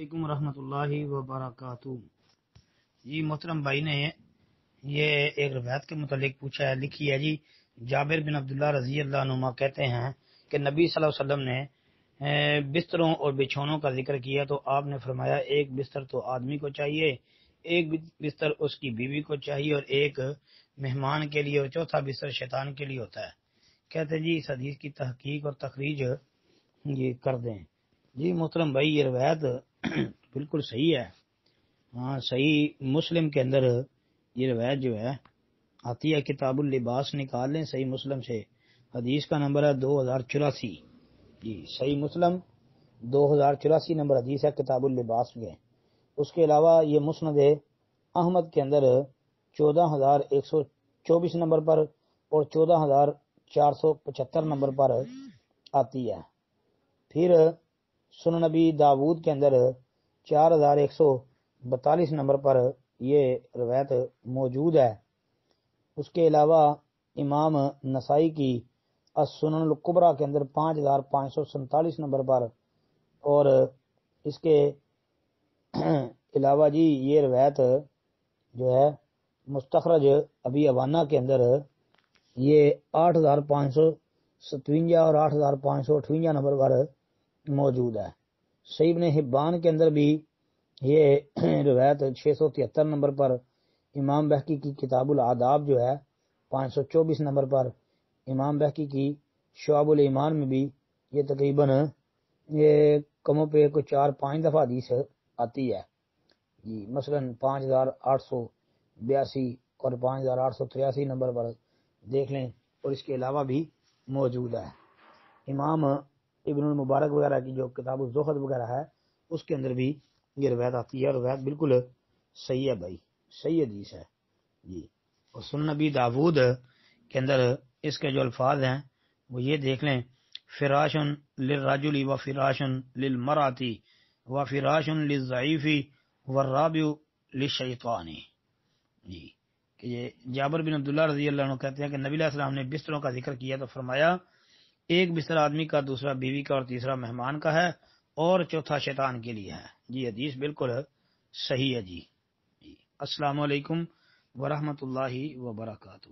علیکم ورحمۃ اللہ وبرکاتہ۔ جی محترم بھائی نے یہ ایک روایت کے متعلق پوچھا ہے، لکھی ہے جی جابر بن عبداللہ رضی اللہ عنہما کہتے ہیں کہ نبی صلی اللہ علیہ وسلم نے بستروں اور بچھونوں کا ذکر کیا تو آپ نے فرمایا ایک بستر تو آدمی کو چاہیے، ایک بستر اس کی بیوی کو چاہیے اور ایک مہمان کے لیے، اور چوتھا بستر شیطان کے لیے ہوتا ہے۔ کہتے ہیں جی اس حدیث کی تحقیق اور تخریج یہ کر دیں۔ جی محترم بھائی یہ روایت بالکل صحیح ہے، ہاں صحیح مسلم کے اندر یہ روایت جو ہے آتی ہے، کتاب اللباس نکال لیں صحیح مسلم سے، حدیث کا نمبر ہے 2084۔ جی صحیح مسلم 2084 نمبر حدیث ہے کتاب اللباس میں۔ اس کے علاوہ یہ مسند احمد کے اندر 14124 نمبر پر اور 14475 نمبر پر آتی ہے۔ پھر سنن نبی داود کے اندر 4142 نمبر پر یہ روایت موجود ہے۔ اس کے علاوہ امام نسائی کی السنن الکبریٰ کے اندر 5547 نمبر پر، اور اس کے علاوہ جی یہ روایت جو ہے مستخرج ابی عوانہ کے اندر یہ 8557 اور 8558 نمبر پر موجود ہے۔ صحیح ابن حبان کے اندر بھی یہ روایت 673 نمبر پر، امام بہقی کی کتاب الآداب جو ہے 524 نمبر پر، امام بہقی کی شعب الایمان میں بھی یہ تقریباً یہ کموں پہ کوئی 4-5 دفعہ حدیث آتی ہے جی، مثلا 5882 اور 5883 نمبر پر دیکھ لیں، اور اس کے علاوہ بھی موجود ہے۔ امام ابن المبارک وغیرہ کی جو کتاب الزہد وغیرہ ہے اس کے اندر بھی یہ روایت آتی ہے، روایت بالکل صحیح ہے بھائی، صحیح حدیث ہے جی۔ اور سنن نبی داود کے اندر اس کے جو الفاظ ہیں وہ یہ دیکھ لیں، فراشن للرجل و فراشن للمرأة و فراشن للضعیف والرابع للشیطان جی۔ کہ یہ جابر بن عبداللہ رضی اللہ عنہ کہتے ہیں کہ نبی علیہ السلام نے بستروں کا ذکر کیا تو فرمایا ایک بستر آدمی کا، دوسرا بیوی کا اور تیسرا مہمان کا ہے اور چوتھا شیطان کے لیے ہے جی۔ حدیث بالکل صحیح ہے جی۔ السلام علیکم ورحمۃ اللہ وبرکاتہ۔